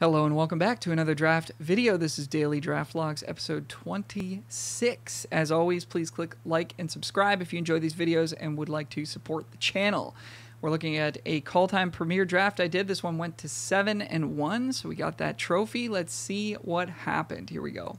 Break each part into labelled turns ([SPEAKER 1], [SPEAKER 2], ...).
[SPEAKER 1] Hello and welcome back to another draft video. This is Daily Draft Logs episode 26. As always, please click like and subscribe if you enjoy these videos and would like to support the channel. We're looking at a Kaldheim Premier draft I did. This one went to 7-1, so we got that trophy. Let's see what happened. Here we go.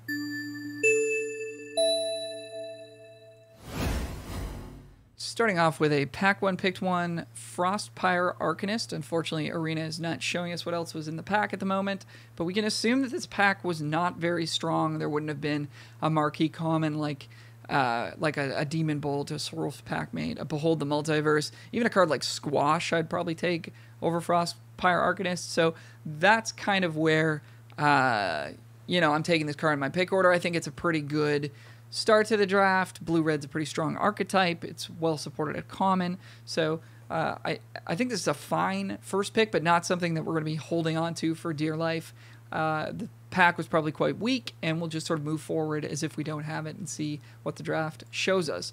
[SPEAKER 1] Starting off with a pack 1 picked one, Frostpyre Arcanist. Unfortunately, Arena is not showing us what else was in the pack at the moment, but we can assume that this pack was not very strong. There wouldn't have been a marquee common like a Demon Bolt, a Swirl's Pack Mate, a Behold the Multiverse, even a card like Squash I'd probably take over Frostpyre Arcanist. So that's kind of where, I'm taking this card in my pick order. I think it's a pretty good start to the draft. Blue-red's a pretty strong archetype. It's well supported at common. So I think this is a fine first pick, but not something that we're going to be holding on to for dear life. The pack was probably quite weak, and we'll just sort of move forward as if we don't have it and see what the draft shows us.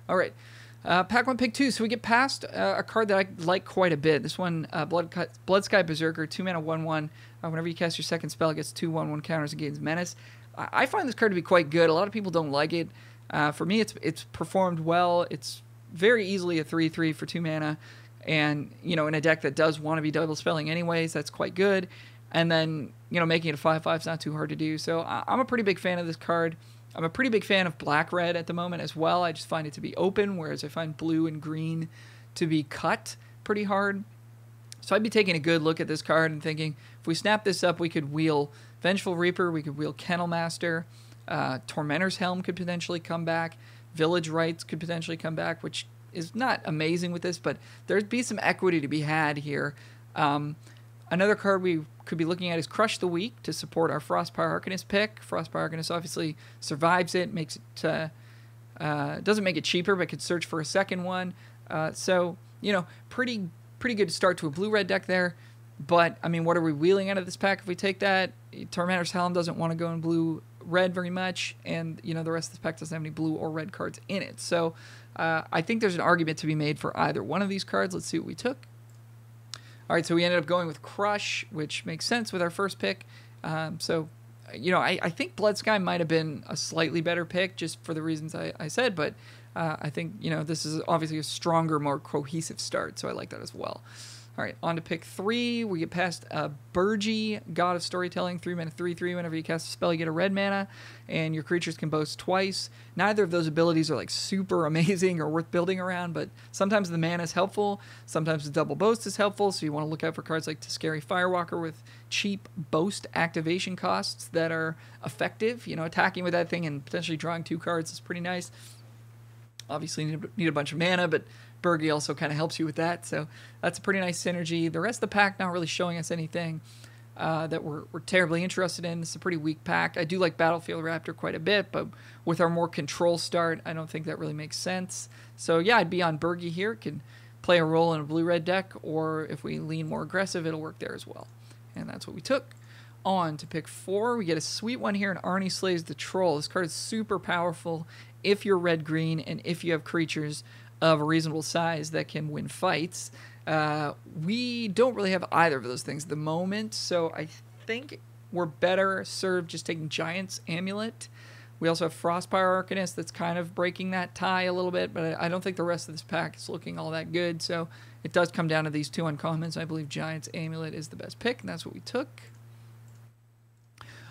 [SPEAKER 1] All right. Pack 1, pick 2. So we get past a card that I like quite a bit. This one, Bloodsky Berserker, 2-mana 1/1. Whenever you cast your second spell, it gets 2/1/1 counters and gains menace. I find this card to be quite good. A lot of people don't like it. For me, it's performed well. It's very easily a 3/3 for 2 mana. And, in a deck that does want to be double spelling anyways, that's quite good. And then, making it a 5/5 is not too hard to do. So I'm a pretty big fan of this card. I'm a pretty big fan of black-red at the moment as well. I just find it to be open, whereas I find blue and green to be cut pretty hard. So I'd be taking a good look at this card and thinking, if we snap this up, we could wheel Vengeful Reaper, we could wheel Kennel Master, Tormentor's Helm could potentially come back, Village Rites could potentially come back, which is not amazing with this, but there'd be some equity to be had here. Another card we could be looking at is Crush the Weak to support our Frostpyre Arcanist pick. Frostpyre Arcanist obviously survives it, makes it doesn't make it cheaper, but could search for a second one. So, pretty good start to a blue-red deck there. But, I mean, what are we wheeling out of this pack if we take that? Tormentor's Helm doesn't want to go in blue-red very much, and, the rest of this pack doesn't have any blue or red cards in it. So, I think there's an argument to be made for either one of these cards. Let's see what we took. All right, so we ended up going with Crush, which makes sense with our first pick. I think Bloodsky might have been a slightly better pick just for the reasons I said, but I think, this is obviously a stronger, more cohesive start, so I like that as well. All right, on to pick 3. We get past Burgi, God of Storytelling, 3-mana 3/3. Whenever you cast a spell, you get a red mana, and your creatures can boast twice. Neither of those abilities are like super amazing or worth building around, but sometimes the mana is helpful. Sometimes the double boast is helpful, so you want to look out for cards like Teskari Firewalker with cheap boast activation costs that are effective. Attacking with that thing and potentially drawing 2 cards is pretty nice. Obviously, need a bunch of mana, but Burgi also kind of helps you with that, so that's a pretty nice synergy. The rest of the pack not really showing us anything that we're terribly interested in. This is a pretty weak pack. I do like Battlefield Raptor quite a bit, but with our more control start, I don't think that really makes sense. So yeah, I'd be on Burgi here. It can play a role in a blue-red deck, or if we lean more aggressive, it'll work there as well. And that's what we took. On to pick 4. We get a sweet one here, and Arnie Slays the Troll. This card is super powerful if you're red-green and if you have creatures of a reasonable size that can win fights. We don't really have either of those things at the moment, so I think we're better served just taking Giant's Amulet. We also have Frostpyre Arcanist that's kind of breaking that tie a little bit, but I don't think the rest of this pack is looking all that good, so it does come down to these 2 uncommons. I believe Giant's Amulet is the best pick, and that's what we took.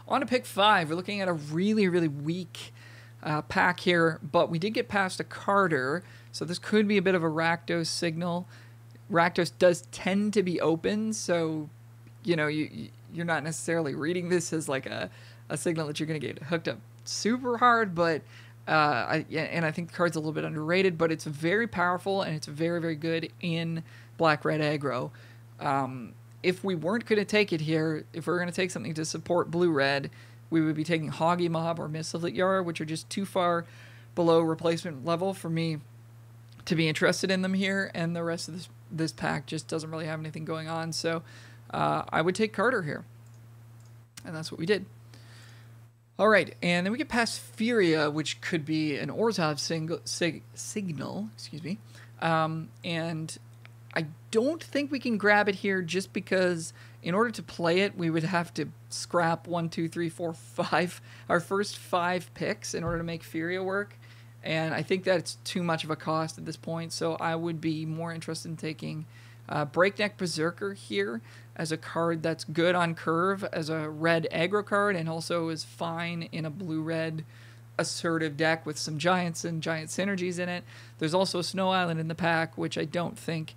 [SPEAKER 1] On to pick 5. We're looking at a really, really weak pack here, but we did get past a Carter, so this could be a bit of a Rakdos signal. Rakdos does tend to be open, so you're not necessarily reading this as like a signal that you're going to get hooked up super hard, but I think the card's a little bit underrated, but it's very powerful and it's very, very good in black-red aggro. If we weren't going to take it here, if we were going to take something to support blue-red, we would be taking Hoggy Mob or Mistlit Yara, which are just too far below replacement level for me to be interested in them here, and the rest of this pack just doesn't really have anything going on, so I would take Carter here, and that's what we did. All right, and then we get past Furia, which could be an Orzhov signal, excuse me, and I don't think we can grab it here just because in order to play it, we would have to scrap 1, 2, 3, 4, 5, our first 5 picks in order to make Furia work. And I think that's too much of a cost at this point. So I would be more interested in taking Breakneck Berserker here as a card that's good on curve, as a red aggro card, and also is fine in a blue-red assertive deck with some giants and giant synergies in it. There's also a Snow Island in the pack, which I don't think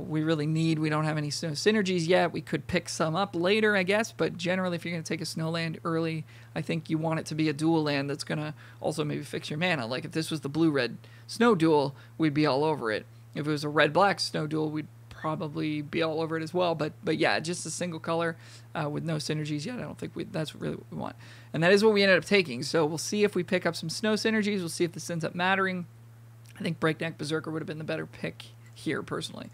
[SPEAKER 1] we really need. We don't have any snow synergies yet. We could pick some up later, I guess, but generally if you're going to take a snow land early, I think you want it to be a dual land that's going to also maybe fix your mana. Like if this was the blue-red snow duel, we'd be all over it. If it was a red-black snow duel, we'd probably be all over it as well. But yeah, just a single color with no synergies yet. I don't think that's really what we want. And that is what we ended up taking. So we'll see if we pick up some snow synergies. We'll see if this ends up mattering. I think Breakneck Berserker would have been the better pick here, personally.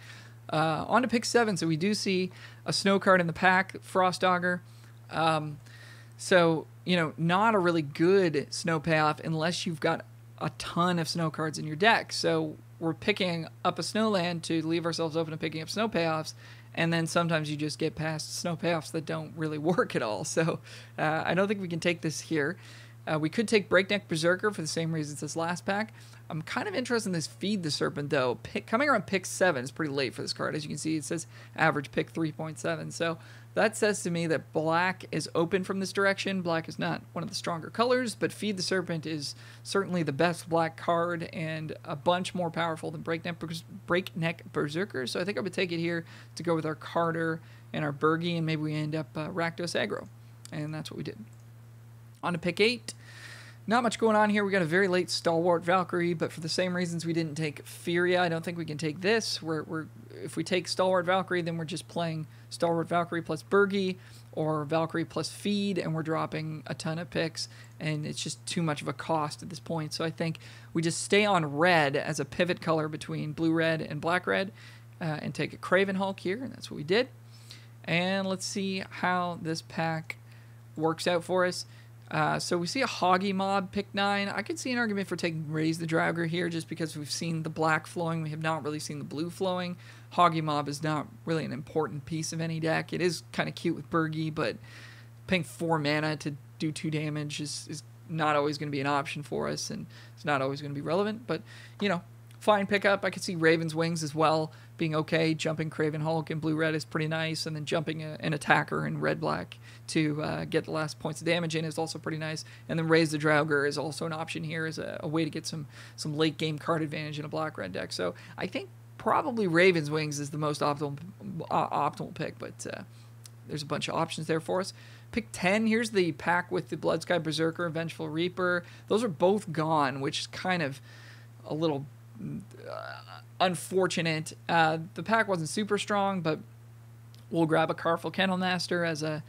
[SPEAKER 1] On to pick 7. So we do see a snow card in the pack, Frost Dogger. So, you know, not a really good snow payoff unless you've got a ton of snow cards in your deck. So we're picking up a snow land to leave ourselves open to picking up snow payoffs, and then sometimes you just get past snow payoffs that don't really work at all. So I don't think we can take this here. We could take Breakneck Berserker for the same reasons as last pack. I'm kind of interested in this Feed the Serpent, though. Coming around pick 7 is pretty late for this card. As you can see, it says average pick 3.7. So that says to me that black is open from this direction. Black is not one of the stronger colors, but Feed the Serpent is certainly the best black card and a bunch more powerful than Breakneck Berserker. So I think I would take it here to go with our Carter and our Bergie, and maybe we end up Rakdos aggro. And that's what we did. On to pick 8. Not much going on here. We got a very late Stalwart Valkyrie, but for the same reasons we didn't take Furia, I don't think we can take this. If we take Stalwart Valkyrie, then we're just playing Stalwart Valkyrie plus Bergie, or Valkyrie plus Feed, and we're dropping a ton of picks, and it's just too much of a cost at this point. So I think we just stay on red as a pivot color between blue-red and black-red, and take a Craven Hulk here, and that's what we did. And let's see how this pack works out for us. So we see a Hoggy Mob, pick 9. I could see an argument for taking Raise the Draugr here just because we've seen the black flowing. We have not really seen the blue flowing. Hoggy Mob is not really an important piece of any deck. It is kind of cute with Bergie, but paying 4 mana to do 2 damage is not always going to be an option for us, and it's not always going to be relevant. But, you know, fine pickup. I could see Raven's Wings as well being okay. Jumping Craven Hulk in blue-red is pretty nice, and then jumping an attacker in red-black to get the last points of damage in is also pretty nice. And then Raise the Draugr is also an option here as a way to get some late-game card advantage in a black-red deck. So I think probably Raven's Wings is the most optimal pick, but there's a bunch of options there for us. Pick 10, here's the pack with the Bloodsky Berserker and Vengeful Reaper. Those are both gone, which is kind of a little unfortunate. The pack wasn't super strong, but we'll grab a Carful Kennelmaster as a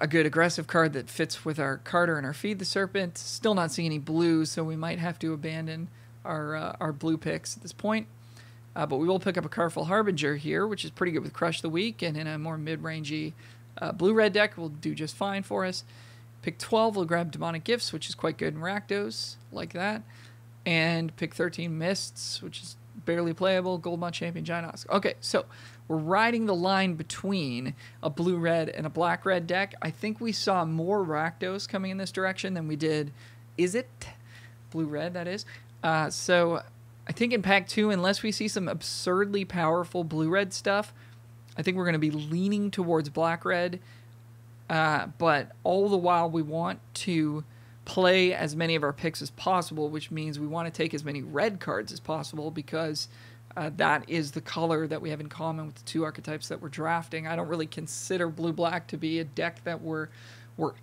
[SPEAKER 1] good aggressive card that fits with our Carter and our Feed the Serpent. Still not seeing any blues, so we might have to abandon our blue picks at this point. But we will pick up a Carful Harbinger here, which is pretty good with Crush the Weak, and in a more mid-rangey blue-red deck will do just fine for us. Pick 12, we'll grab Demonic Gifts, which is quite good in Rakdos, like that. And pick 13, Mists, which is barely playable, Goldmont Champion, Giant Ox. Okay, so we're riding the line between a blue-red and a black-red deck. I think we saw more Rakdos coming in this direction than we did, is it? Blue-red, that is. So I think in pack 2, unless we see some absurdly powerful blue-red stuff, I think we're going to be leaning towards black-red. But all the while we want to play as many of our picks as possible, which means we want to take as many red cards as possible because that is the color that we have in common with the 2 archetypes that we're drafting. I don't really consider blue-black to be a deck that we're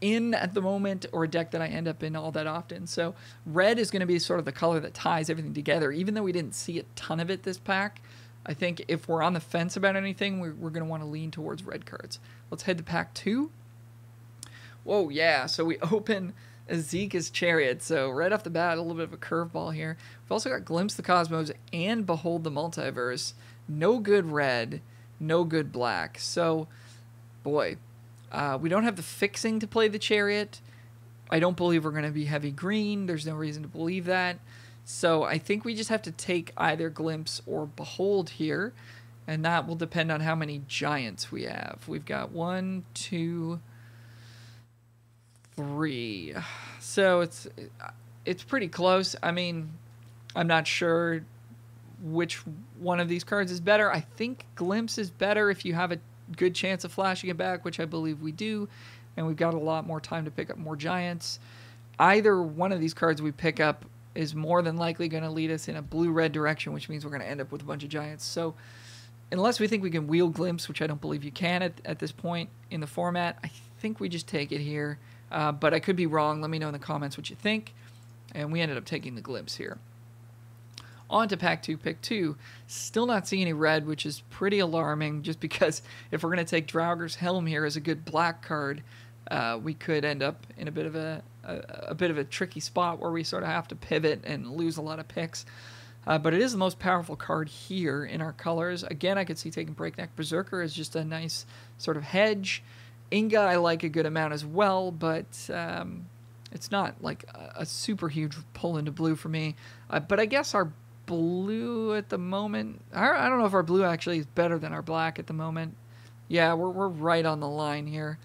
[SPEAKER 1] in at the moment, or a deck that I end up in all that often. So red is going to be sort of the color that ties everything together. Even though we didn't see a ton of it this pack, I think if we're on the fence about anything, we're going to want to lean towards red cards. Let's head to pack 2. Whoa, yeah. So we open Azeka's Chariot. So right off the bat, a little bit of a curveball here. We've also got Glimpse the Cosmos and Behold the Multiverse. No good red, no good black. So, boy, we don't have the fixing to play the Chariot. I don't believe we're going to be heavy green. There's no reason to believe that. So I think we just have to take either Glimpse or Behold here, and that will depend on how many giants we have. We've got 1, 2, 3. So it's pretty close. I mean, I'm not sure which one of these cards is better. I think Glimpse is better if you have a good chance of flashing it back, which I believe we do, and we've got a lot more time to pick up more giants. Either one of these cards we pick up is more than likely going to lead us in a blue-red direction, which means we're going to end up with a bunch of giants. So unless we think we can wheel Glimpse, which I don't believe you can at this point in the format, I think we just take it here. But I could be wrong. Let me know in the comments what you think. And we ended up taking the Glimpse here. On to pack 2, pick 2. Still not seeing any red, which is pretty alarming, just because if we're going to take Draugr's Helm here as a good black card, we could end up in a bit of a tricky spot where we sort of have to pivot and lose a lot of picks. But it is the most powerful card here in our colors. Again, I could see taking Breakneck Berserker as just a nice sort of hedge. Inga I like a good amount as well, but it's not like a super huge pull into blue for me. But I guess our blue at the moment, I don't know if our blue actually is better than our black at the moment. Yeah, we're right on the line here.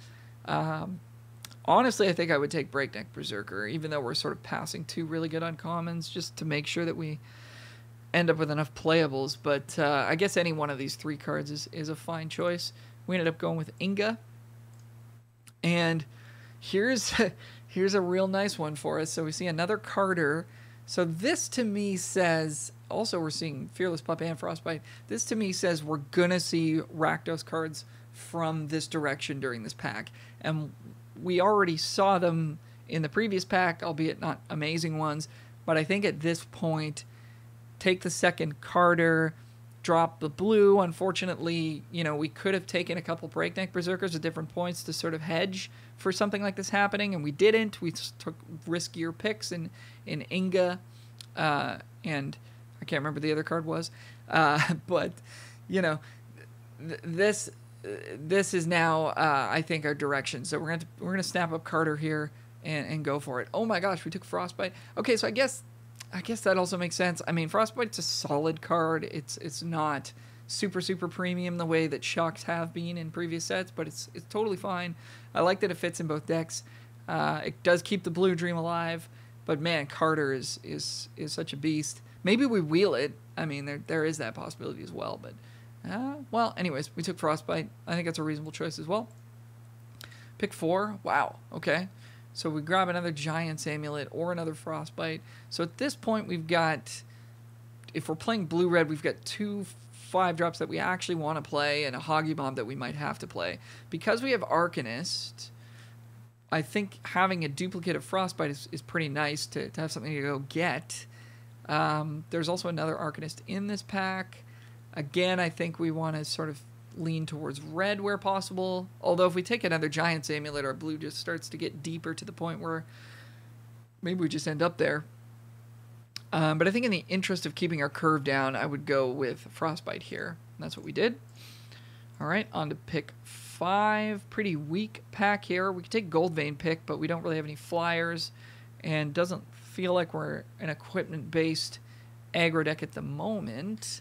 [SPEAKER 1] Honestly, I think I would take Breakneck Berserker, even though we're sort of passing 2 really good uncommons, just to make sure that we end up with enough playables. But I guess any one of these 3 cards is a fine choice. We ended up going with Inga. And here's a real nice one for us. So we see another Carter. So this to me says, also we're seeing Fearless Pup and Frostbite. This to me says we're going to see Rakdos cards from this direction during this pack. And we already saw them in the previous pack, albeit not amazing ones. But I think at this point, take the second Carter, drop the blue. Unfortunately, we could have taken a couple Breakneck Berserkers at different points to sort of hedge for something like this happening, and we didn't. We took riskier picks in Inga, and I can't remember the other card was. But, this is now, I think, our direction. So we're gonna snap up Carter here and go for it. Oh my gosh, we took Frostbite. Okay, so I guess that also makes sense. I mean, Frostbite's a solid card. It's not super premium the way that Shocks have been in previous sets, but it's totally fine. I like that it fits in both decks. It does keep the blue dream alive, but man, Carter is such a beast. Maybe we wheel it. I mean, there is that possibility as well. But well, anyways, we took Frostbite. I think that's a reasonable choice as well. Pick 4. Wow. Okay. So we grab another Giant's Amulet or another Frostbite. So at this point, we've got, if we're playing blue-red, we've got 2 5-drops that we actually want to play and a Hoggy Bomb that we might have to play. Because we have Arcanist, I think having a duplicate of Frostbite is pretty nice to have something to go get. There's also another Arcanist in this pack. Again, I think we want to sort of lean towards red where possible. Although if we take another Giant's Amulet, our blue just starts to get deeper to the point where maybe we just end up there. But I think in the interest of keeping our curve down, I would go with Frostbite here. And that's what we did. All right, on to pick 5. Pretty weak pack here. We could take Goldvein pick, but we don't really have any flyers. And doesn't feel like we're an equipment-based aggro deck at the moment.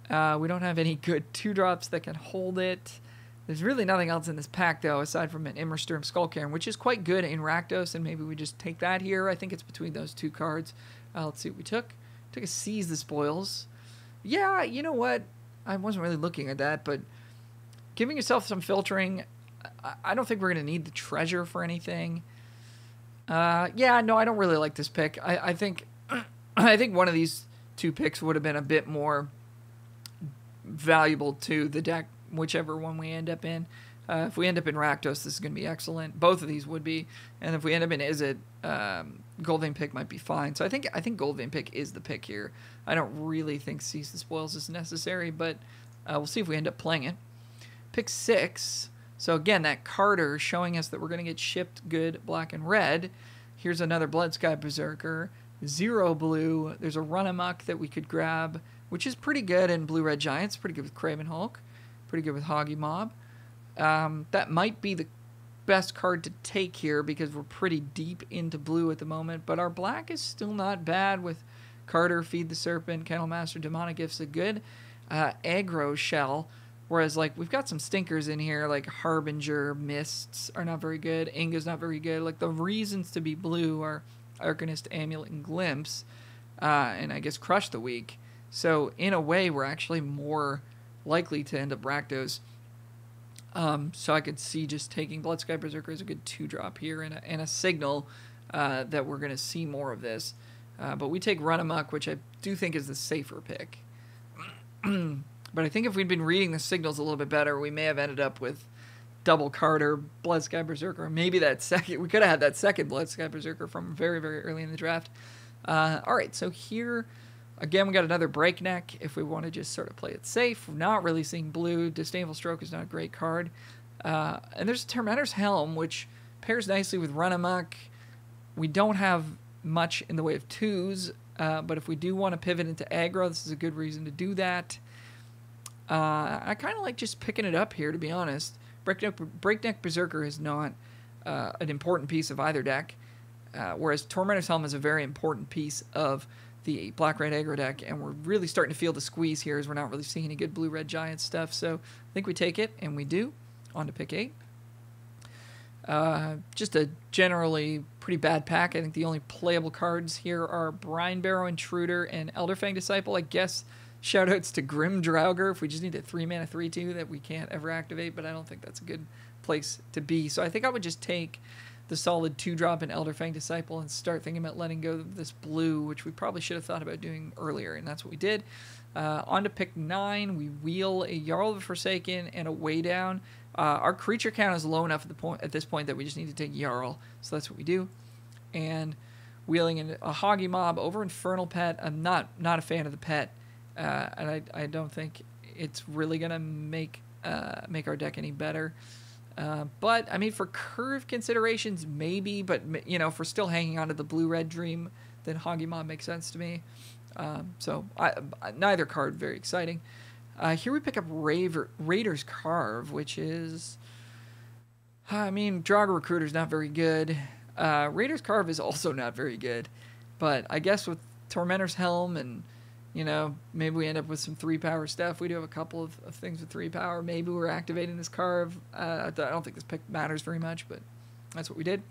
[SPEAKER 1] We don't have any good 2-drops that can hold it. There's really nothing else in this pack, though, aside from an Immersturm Skullcairn, which is quite good in Rakdos, and maybe we just take that here. I think it's between those 2 cards. Let's see what we took. Took a Seize the Spoils. Yeah, you know what? I wasn't really looking at that, but giving yourself some filtering, I don't think we're going to need the treasure for anything. Yeah, no, I don't really like this pick. I think one of these 2 picks would have been a bit more valuable to the deck, whichever one we end up in. If we end up in Rakdos, this is going to be excellent. Both of these would be. And if we end up in Izzet, Goldvein pick might be fine. So I think Goldvein pick is the pick here. I don't really think Seize the Spoils is necessary, but we'll see if we end up playing it. Pick 6. So again, that Carter showing us that we're going to get shipped good black and red. Here's another Bloodsky Berserker. 0 blue. There's a Run Amok that we could grab, which is pretty good in Blue-Red Giants. Pretty good with Craven Hulk. Pretty good with Hoggy Mob. That might be the best card to take here because we're pretty deep into blue at the moment. But our black is still not bad with Carter, Feed the Serpent, Kennel Master, Demonic Gift's a good aggro shell. Whereas, like, we've got some stinkers in here, like Harbinger, Mists are not very good, Inga's not very good. Like, the reasons to be blue are Arcanist, Amulet, and Glimpse, and I guess Crush the Weak. So, in a way, we're actually more likely to end up Rakdos. So I could see just taking Bloodsky Berserker as a good 2-drop here, and a signal that we're going to see more of this. But we take Run Amok, which I do think is the safer pick. But I think if we'd been reading the signals a little bit better, we may have ended up with double Carter, Bloodsky Berserker. Maybe that second, we could have had that second Bloodsky Berserker from very, very early in the draft. All right, so here, again, we got another Breakneck if we want to just sort of play it safe. We're not really seeing blue. Disdainful Stroke is not a great card. And there's Tormentor's Helm, which pairs nicely with Run Amok. We don't have much in the way of 2s, but if we do want to pivot into aggro, this is a good reason to do that. I kind of like just picking it up here, to be honest. Breakneck Berserker is not an important piece of either deck, whereas Tormentor's Helm is a very important piece of the black-red aggro deck, and we're really starting to feel the squeeze here as we're not really seeing any good blue-red giant stuff. So I think we take it, and we do. On to pick 8. Just a generally pretty bad pack. I think the only playable cards here are Brine Barrow Intruder and Elderfang Disciple. I guess shoutouts to Grim Draugr if we just need a 3-mana 3/2 that we can't ever activate, but I don't think that's a good place to be. So I think I would just take the solid 2-drop in Elderfang Disciple and start thinking about letting go of this blue, which we probably should have thought about doing earlier, and that's what we did. On to pick 9, we wheel a Jarl of the Forsaken and a Way Down. Our creature count is low enough at this point that we just need to take Jarl, so that's what we do. And wheeling in a Hoggy Mob over Infernal Pet. I'm not a fan of the pet, and I don't think it's really gonna make our deck any better. But I mean, for curve considerations, maybe. But you know, if we're still hanging on to the blue-red dream, then Hoggy Mob makes sense to me. So neither card very exciting. Here we pick up Raider's Carve, which is, I mean, Draugr Recruiter's not very good. Raider's Carve is also not very good. But I guess with Tormentor's Helm and, you know, maybe we end up with some 3-power stuff. We do have a couple of things with 3-power. Maybe we're activating this Carve. I don't think this pick matters very much, but that's what we did.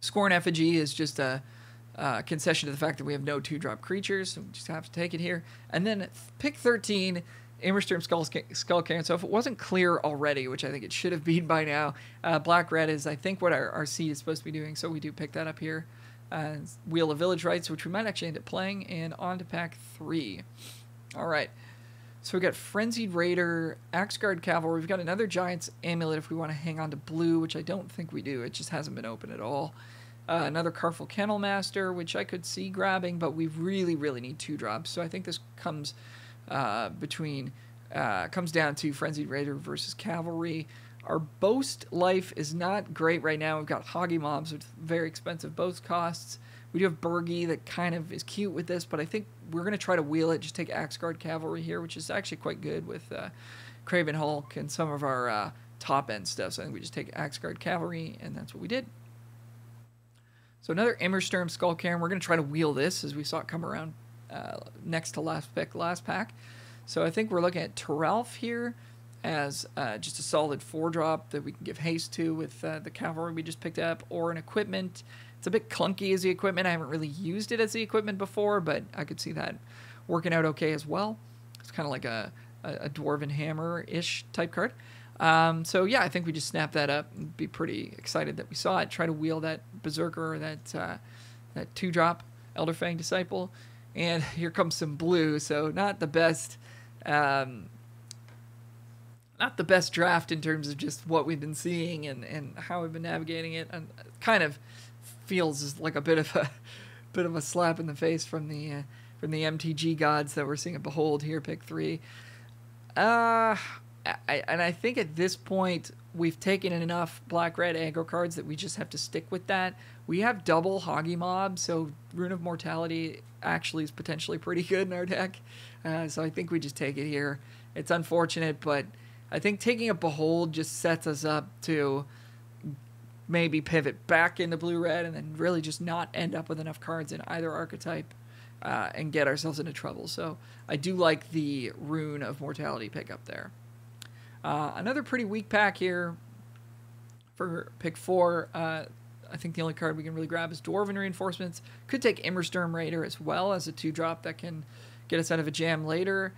[SPEAKER 1] Scorn Effigy is just a concession to the fact that we have no 2-drop creatures, so we just have to take it here. And then pick 13, Immersturm Skullcairn. So if it wasn't clear already, which I think it should have been by now, black-red is, I think, what our seed is supposed to be doing, so we do pick that up here. Wheel of Village Rites, which we might actually end up playing, and on to pack 3. All right. So we've got Frenzied Raider, Axeguard Cavalry. We've got another Giant's Amulet if we want to hang on to blue, which I don't think we do. It just hasn't been open at all. Another Carful Kennel Master, which I could see grabbing, but we really, really need 2-drops. So I think this comes comes down to Frenzied Raider versus Cavalry. Our Boast life is not great right now. We've got Hoggy Mobs with very expensive boast costs. We do have Burgy that kind of is cute with this, but I think we're going to try to wheel it. Just take Axeguard Cavalry here, which is actually quite good with Craven Hulk and some of our top-end stuff. So I think we just take Axeguard Cavalry, and that's what we did. So another Immersturm Skullcairn. We're going to try to wheel this as we saw it come around next to last pack. So I think we're looking at Terralf here as just a solid 4-drop that we can give haste to with the Cavalry we just picked up, or an equipment. It's a bit clunky as the equipment. I haven't really used it as the equipment before, but I could see that working out okay as well. It's kind of like a Dwarven Hammer-ish type card. So yeah, I think we just snap that up and be pretty excited that we saw it. Try to wheel that Berserker or that 2-drop Elderfang Disciple. And here comes some blue, so not the best draft in terms of just what we've been seeing and how we've been navigating it. And it kind of feels like a bit of a slap in the face from the MTG gods that we're seeing at Behold here, pick 3. I think at this point we've taken in enough black-red aggro cards that we just have to stick with that. We have double Hoggy Mob, so Rune of Mortality actually is potentially pretty good in our deck. So I think we just take it here. It's unfortunate, but I think taking a Behold just sets us up to maybe pivot back into blue-red and then really just not end up with enough cards in either archetype and get ourselves into trouble. So I do like the Rune of Mortality pick up there. Another pretty weak pack here for pick 4. I think the only card we can really grab is Dwarven Reinforcements. Could take Immersturm Raider as well as a 2-drop that can get us out of a jam later.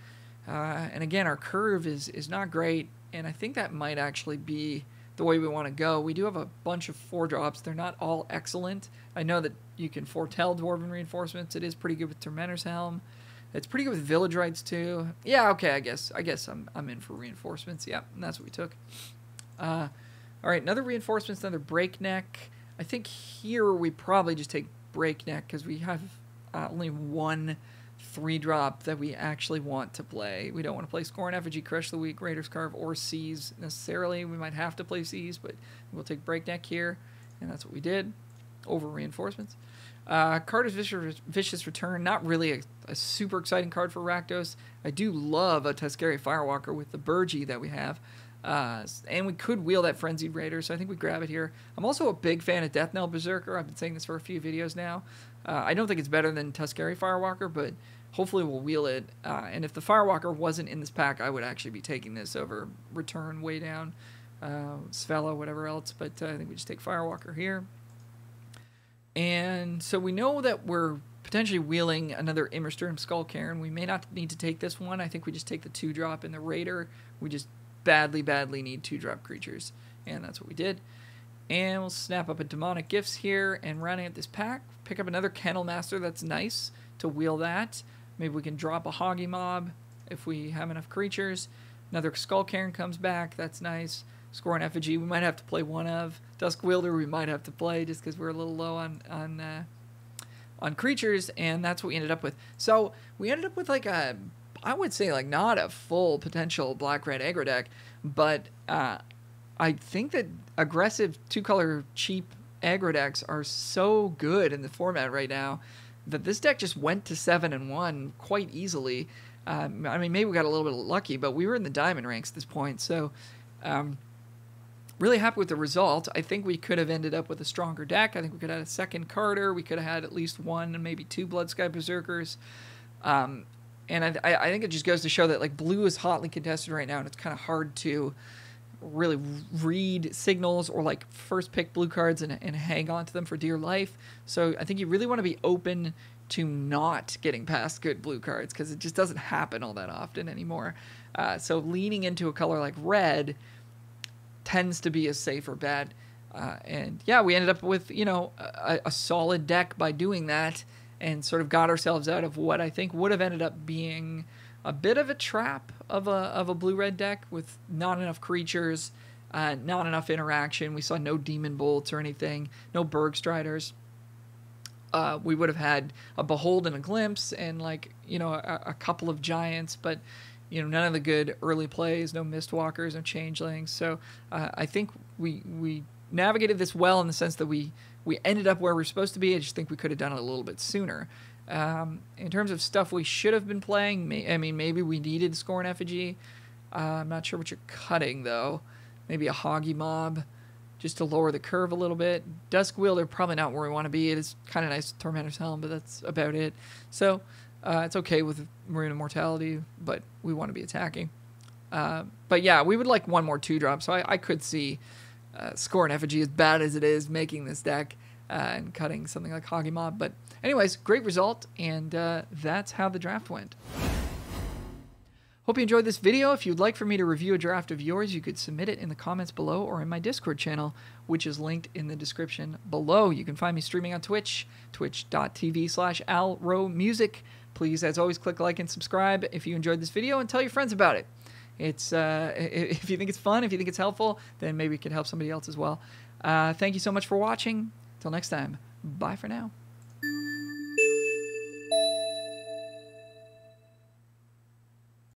[SPEAKER 1] And again, our curve is not great, and I think that might actually be the way we want to go. We do have a bunch of 4-drops. They're not all excellent. I know that you can foretell Dwarven Reinforcements. It is pretty good with Tormentor's Helm. It's pretty good with Village Rites too. Yeah, okay, I guess I'm in for Reinforcements. Yeah, and that's what we took. All right, another Reinforcements, another Breakneck. I think here we probably just take Breakneck because we have only one 3-drop that we actually want to play. We don't want to play Scorn, Effigy, Crush the Weak, Raider's Carve, or Seize necessarily. We might have to play Seize, but we'll take Breakneck here, and that's what we did over Reinforcements. Carter's Vicious Return, not really a super exciting card for Rakdos. I do love a Tuskeri Firewalker with the Burgee that we have. And we could wheel that Frenzied Raider, so I think we grab it here. I'm also a big fan of Death Knell Berserker. I've been saying this for a few videos now. I don't think it's better than Tuskeri Firewalker, but hopefully we'll wheel it. And if the Firewalker wasn't in this pack, I would actually be taking this over Return way down, Svella, whatever else. But I think we just take Firewalker here. And so we know that we're potentially wheeling another Immersturm Skullcairn. We may not need to take this one. I think we just take the 2-drop in the Raider. We just badly need 2-drop creatures, and that's what we did. And we'll snap up a Demonic Gifts here, and rounding out this pack, pick up another Kennel Master. That's nice to wheel that. Maybe we can drop a Hoggy Mob if we have enough creatures. Another Skullcairn comes back. That's nice. Scorn Effigy we might have to play one of. Dusk Wielder we might have to play just because we're a little low on creatures, and that's what we ended up with. So we ended up with like a, I would say like not a full potential black-red aggro deck, but I think that aggressive 2-color cheap aggro decks are so good in the format right now that this deck just went to 7-1 quite easily. I mean, maybe we got a little bit lucky, but we were in the diamond ranks at this point, so really happy with the result. I think we could have ended up with a stronger deck. I think we could have had a second Carter. We could have had at least 1 and maybe 2 Bloodsky Berserkers. And I think it just goes to show that like blue is hotly contested right now, and it's kind of hard to really read signals or like first pick blue cards and hang on to them for dear life. So I think you really want to be open to not getting past good blue cards because it just doesn't happen all that often anymore. So leaning into a color like red tends to be a safer bet. And yeah, we ended up with, you know, a solid deck by doing that, and sort of got ourselves out of what I think would have ended up being a bit of a trap of a blue-red deck with not enough creatures, not enough interaction. We saw no Demon Bolts or anything, no Bergstriders. We would have had a Behold and a Glimpse and, like, you know, a couple of Giants, but, you know, none of the good early plays, no Mistwalkers, no Changelings. So I think we navigated this well in the sense that we ended up where we're supposed to be. I just think we could have done it a little bit sooner. In terms of stuff we should have been playing, I mean, maybe we needed Scorn Effigy. I'm not sure what you're cutting, though. Maybe a Hoggy Mob, just to lower the curve a little bit. Dusk Wielder, probably not where we want to be. It is kind of nice with Tormentor's Helm, but that's about it. So it's okay with Marine Immortality, but we want to be attacking. But yeah, we would like one more 2-drop, so I could see Scorn Effigy, as bad as it is, making this deck and cutting something like Hoggy Mob. But anyways, great result, and that's how the draft went. Hope you enjoyed this video. If you'd like for me to review a draft of yours, you could submit it in the comments below or in my Discord channel, which is linked in the description below. You can find me streaming on Twitch, twitch.tv/alromusic. Please, as always, click like and subscribe if you enjoyed this video, and tell your friends about it. It's if you think it's fun, if you think it's helpful, then maybe it could help somebody else as well. Thank you so much for watching. Till next time, bye for now.